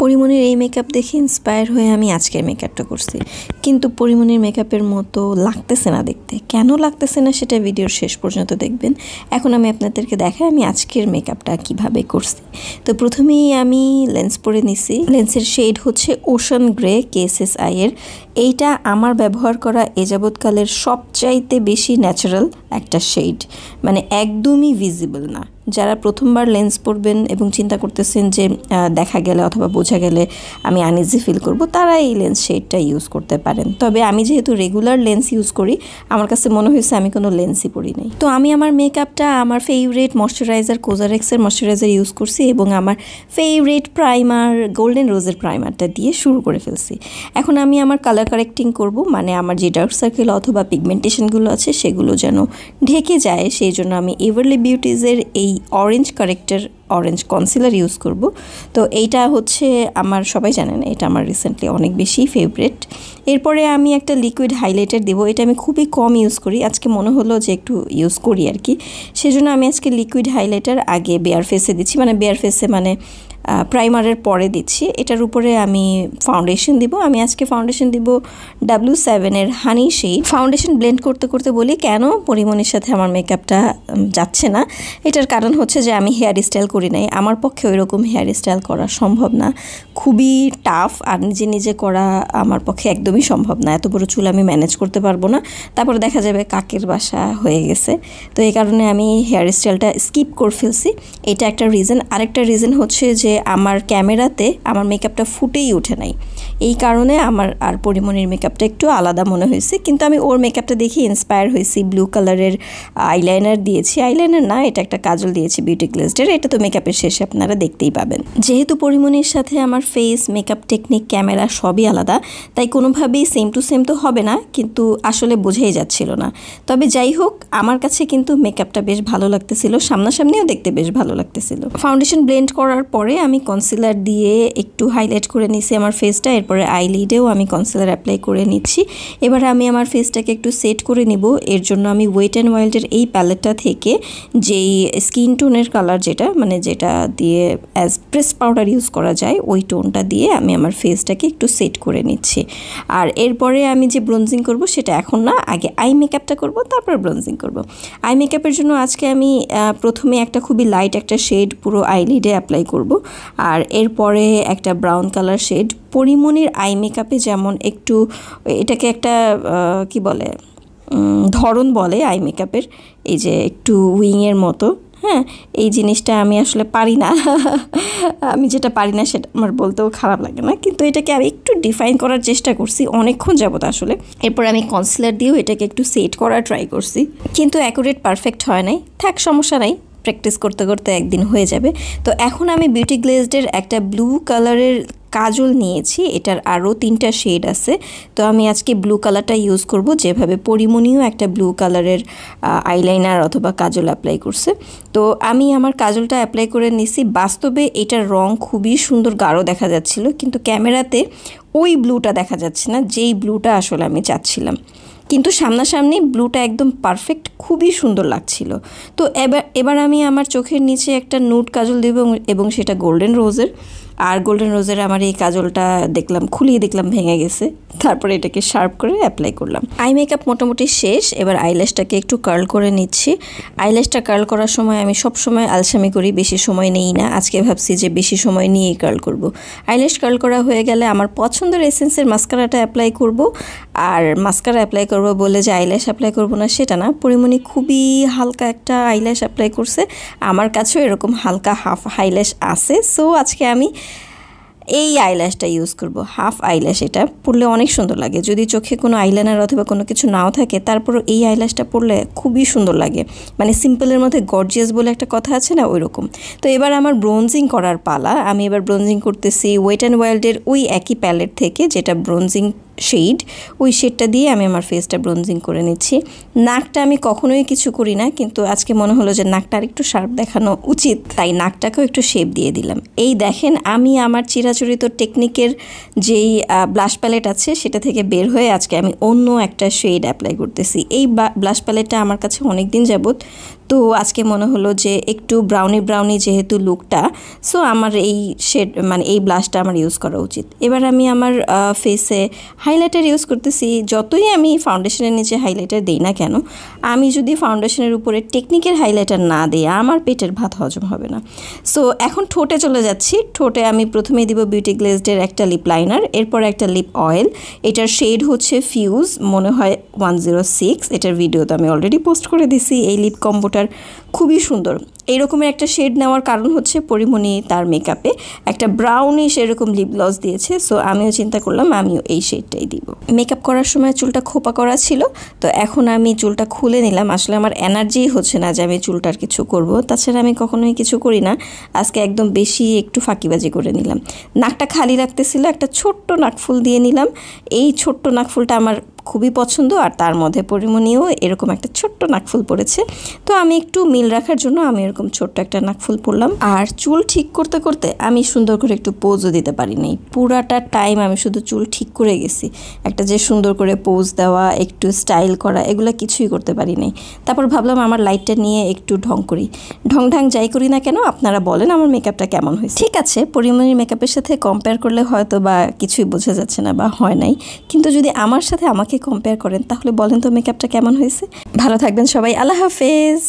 পরিমণির এই মেকআপ দেখে ইন্সপায়ার হয়ে আমি আজকের মেকআপটা করছি, কিন্তু পরিমণির মেকআপের মতো লাগতেছে না দেখতে। কেন লাগতেছে না সেটা ভিডিওর শেষ পর্যন্ত দেখবেন। এখন আমি আপনাদেরকে দেখাই আমি আজকের মেকআপটা কিভাবে করছি। তো প্রথমেই আমি লেন্স পরে নিছি। লেন্সের শেড হচ্ছে ওশান গ্রে KSSI এর। এইটা আমার ব্যবহার করা এ যাবৎকালের সবচাইতে বেশি ন্যাচারাল একটা শেড, মানে একদমই ভিজিবল না। যারা প্রথমবার লেন্স পরবেন এবং চিন্তা করতেছেন যে দেখা গেলে অথবা বোঝা গেলে আমি আনইজি ফিল করব, তারা এই লেন্স শেডটা ইউজ করতে পারেন। তবে আমি যেহেতু রেগুলার লেন্স ইউজ করি, আমার কাছে মনে হয়েছে আমি কোনো লেন্সই পরি নাই। তো আমি আমার মেকআপটা আমার ফেভারিট ময়শ্চারাইজার কোজারেক্সের ময়শ্চারাইজার ইউজ করছি এবং আমার ফেভারিট প্রাইমার গোল্ডেন রোজের প্রাইমারটা দিয়ে শুরু করে ফেলছি। এখন আমি আমার কালার কারেক্টিং করব, মানে আমার যে ডার্ক সার্কেল অথবা পিগমেন্টেশনগুলো আছে সেগুলো যেন ঢেকে যায়, সেই জন্য আমি এভারলি বিউটিজের এই orange corrector orange concealer use করব। তো এইটা হচ্ছে আমার, সবাই জানেন এটা আমার রিসেন্টলি অনেক বেশি ফেভারিট। এরপরে আমি একটা লিকুইড হাইলাইটার দেবো। এটা আমি খুবই কম ইউজ করি, আজকে মনে হলো যে একটু ইউজ করি আর কি, সেজন্য আমি আজকে লিকুইড হাইলাইটার আগে বেয়ার ফেসে দিচ্ছি, মানে বেয়ার ফেসে মানে প্রাইমারের পরে দিচ্ছি। এটার উপরে আমি ফাউন্ডেশন দিব। আমি আজকে ফাউন্ডেশন দিব W7 এর হানি শেড। ফাউন্ডেশন ব্লেন্ড করতে করতে বলি কেন পরিমণির সাথে আমার মেকআপটা যাচ্ছে না। এটার কারণ হচ্ছে যে আমি হেয়ার স্টাইল করি নাই, আমার পক্ষে ওই রকম হেয়ার স্টাইল করা সম্ভব না, খুবই টাফ। আর নিজে নিজে করা আমার পক্ষে একদমই সম্ভব না, এত বড় চুল আমি ম্যানেজ করতে পারবো না। তারপর দেখা যাবে কাকের বাসা হয়ে গেছে। তো এই কারণে আমি হেয়ার স্টাইলটা স্কিপ করে ফেলছি, এটা একটা রিজন। আরেকটা রিজন হচ্ছে যে আমার ক্যামেরাতে আমার মেকআপটা ফুটেই ওঠে নাই, এই কারণে আমার আর পরিমণির মেকআপটা একটু আলাদা মনে হয়েছে। কিন্তু আমি ওর মেকআপটা দেখে ইন্সপায়ার হয়েছি, ব্লু কালারের আইলাইনার দিয়েছি, আইলাইনার না এটা একটা কাজল দিয়েছি বিউটি গ্লেজডের। এটা তো মেকআপের শেষে আপনারা দেখতেই পাবেন। যেহেতু পরিমণির সাথে আমার ফেস, মেকআপ টেকনিক, ক্যামেরা সবই আলাদা, তাই কোনোভাবেই সেম টু সেম তো হবে না, কিন্তু আসলে বোঝাই যাচ্ছিল না। তবে যাই হোক, আমার কাছে কিন্তু মেকআপটা বেশ ভালো লাগতেছিল, সামনাসামনিও দেখতে বেশ ভালো লাগতেছিল। ফাউন্ডেশন ব্লেন্ড করার পরে আমি কনসিলার দিয়ে একটু হাইলাইট করে নিছি আমার ফেসটা। এরপরে আইলিডেও আমি কনসিলার অ্যাপ্লাই করে নিচ্ছি। এবার আমি আমার ফেসটাকে একটু সেট করে নিব। এর জন্য আমি ওয়েট অ্যান্ড ওয়াইল্ডের এই প্যালেটটা থেকে যেই স্কিন টোনের কালার, যেটা মানে যেটা দিয়ে অ্যাজ প্রেস পাউডার ইউজ করা যায়, ওই টোনটা দিয়ে আমি আমার ফেসটাকে একটু সেট করে নিচ্ছি। আর এরপরে আমি যে ব্রোনজিং করব সেটা এখন না, আগে আই মেকআপটা করব, তারপর ব্রোনজিং করব। আই মেকআপের জন্য আজকে আমি প্রথমে একটা খুবই লাইট একটা শেড পুরো আইলিডে অ্যাপ্লাই করব, আর এরপরে একটা ব্রাউন কালার শেড। পরিমণির আই মেকআপে যেমন একটু এটাকে একটা কি বলে ধরন বলে আই মেকআপের, এই যে একটু উইংয়ের মতো, হ্যাঁ, এই জিনিসটা আমি আসলে পারি না। আমি যেটা পারি না সেটা আমার বলতেও খারাপ লাগে না, কিন্তু এটাকে আমি একটু ডিফাইন করার চেষ্টা করছি অনেকক্ষণ যাবত আসলে। এরপর আমি কনসিলার দিয়েও এটাকে একটু সেট করার ট্রাই করছি, কিন্তু অ্যাকুরেট পারফেক্ট হয় নাই। থাক, সমস্যা নাই, প্র্যাকটিস করতে করতে একদিন হয়ে যাবে। তো এখন আমি বিউটি গ্লেজডের একটা ব্লু কালারের কাজল নিয়েছি, এটার আরও 3টা শেড আছে। তো আমি আজকে ব্লু কালারটা ইউজ করব, যেভাবে পরিমণিও একটা ব্লু কালারের আইলাইনার অথবা কাজল অ্যাপ্লাই করছে। তো আমি আমার কাজলটা অ্যাপ্লাই করে নিছি। বাস্তবে এটার রং খুবই সুন্দর গাঢ় দেখা যাচ্ছিল, কিন্তু ক্যামেরাতে ওই ব্লুটা দেখা যাচ্ছে না, যেই ব্লুটা আসলে আমি চাচ্ছিলাম। কিন্তু সামনাসামনি ব্লুটা একদম পারফেক্ট, খুবই সুন্দর লাগছিল। তো এবার আমি আমার চোখের নিচে একটা নুড কাজল দেব, এবং সেটা গোল্ডেন রোজের। আর গোল্ডেন রোজের আমার এই কাজলটা দেখলাম, খুলিয়ে দেখলাম ভেঙে গেছে, তারপরে এটাকে শার্প করে অ্যাপ্লাই করলাম। আই মেকআপ মোটামুটি শেষ। এবার আইল্যাশটাকে একটু কার্ল করে নিচ্ছি। আইল্যাশটা কার্ল করার সময় আমি সব সময় আলসামি করি, বেশি সময় নেই না। আজকে ভাবছি যে বেশি সময় নিয়েই কার্ল করব। আইল্যাশ কার্ল করা হয়ে গেলে আমার পছন্দের এসেন্সের মাস্কারাটা অ্যাপ্লাই করব। আর মাস্কারা অ্যাপ্লাই করব বলে যে আইল্যাশ অ্যাপ্লাই করব না সেটা না, পরিমণি খুবই হালকা একটা আইল্যাশ অ্যাপ্লাই করছে, আমার কাছেও এরকম হালকা হাফ আইল্যাশ আছে। সো আজকে আমি এই আইল্যাশটা ইউজ করব, হাফ আইল্যাশ। এটা পরলে অনেক সুন্দর লাগে, যদি চোখে কোনো আইলাইনার অথবা কোনো কিছু নাও থাকে, তারপরও এই আইল্যাশটা পরলে খুবই সুন্দর লাগে, মানে সিম্পলের মধ্যে গর্জিয়াস বলে একটা কথা আছে না, ওই রকম। তো এবার আমার ব্রোনজিং করার পালা। আমি এবার ব্রোনজিং করতেছি ওয়েট অ্যান্ড ওয়াইল্ডের ওই একই প্যালেট থেকে, যেটা ব্রোনজিং শেড, ওই শেডটা দিয়ে আমি আমার ফেসটা ব্রোনজিং করে নিচ্ছি। নাকটা আমি কখনোই কিছু করি না, কিন্তু আজকে মনে হলো যে নাকটা আর একটু শার্প দেখানো উচিত, তাই নাকটাকেও একটু শেপ দিয়ে দিলাম। এই দেখেন, আমি আমার চিরাচরিত টেকনিকের যেই ব্লাশ প্যালেট আছে সেটা থেকে বের হয়ে আজকে আমি অন্য একটা শেড অ্যাপ্লাই করতেছি। এই ব্লাশ প্যালেটটা আমার কাছে অনেক দিন যাবত তো আজকে মনে হলো যে একটু ব্রাউনি ব্রাউনি যেহেতু লুকটা, সো আমার এই শেড মানে এই ব্লাশটা আমার ইউজ করা উচিত। এবার আমি আমার ফেসে হাইলাইটার ইউজ করতেছি। যতই আমি ফাউন্ডেশনের নিচে হাইলাইটার দিই না কেন, আমি যদি ফাউন্ডেশনের উপরে টেকনিকের হাইলাইটার না দিই আমার পেটের ভাত হজম হবে না। সো এখন ঠোঁটে চলে যাচ্ছি। ঠোঁটে আমি প্রথমেই দিব বিউটি গ্লেজডের একটা লিপ লাইনার, এরপর একটা লিপ অয়েল। এটার শেড হচ্ছে ফিউজ, মনে হয় 106। এটার ভিডিও তো আমি অলরেডি পোস্ট করে দিছি। এই লিপ কম্বোটার খুবই সুন্দর। এইরকমের একটা শেড নেওয়ার কারণ হচ্ছে পরিমণি তার মেকআপে একটা ব্রাউনিশ এরকম লিপ গ্লস দিয়েছে, সো আমিও চিন্তা করলাম আমিও এই শেডটাই দিব। মেকআপ করার সময় চুলটা খোপা করা ছিল, তো এখন আমি চুলটা খুলে নিলাম। আসলে আমার এনার্জি হচ্ছে না যে আমি চুলটার কিছু করব, তাছাড়া আমি কখনোই কিছু করি না। আজকে একদম বেশি একটু ফাঁকিবাজি করে নিলাম। নাকটা খালি রাখতেছিল, একটা ছোট্ট নাকফুল দিয়ে নিলাম। এই ছোট্ট নাকফুলটা আমার খুবই পছন্দ, আর তার মধ্যে পরিমণিও এরকম একটা ছোট্ট নাকফুল পরেছে, তো আমি একটু মিল রাখার জন্য আমি এরকম ছোট্ট একটা নাকফুল পরলাম। আর চুল ঠিক করতে করতে আমি সুন্দর করে একটু পোজও দিতে পারি নাই। পুরাটা টাইম আমি শুধু চুল ঠিক করে গেছি, একটা যে সুন্দর করে পোজ দেওয়া, একটু স্টাইল করা, এগুলো কিছুই করতে পারি নাই। তারপর ভাবলাম আমার লাইটটা নিয়ে একটু ঢং করি। ঢং যাই করি না কেন, আপনারা বলেন আমার মেকআপটা কেমন হয়েছে। ঠিক আছে, পরিমণির মেকআপের সাথে কম্পেয়ার করলে হয়তো বা কিছুই বোঝা যাচ্ছে না বা হয় নাই, কিন্তু যদি আমার সাথে আমাকে কম্পেয়ার করেন তাহলে বলেন তো মেকআপটা কেমন হয়েছে। ভালো থাকবেন সবাই, আল্লাহ হাফেজ।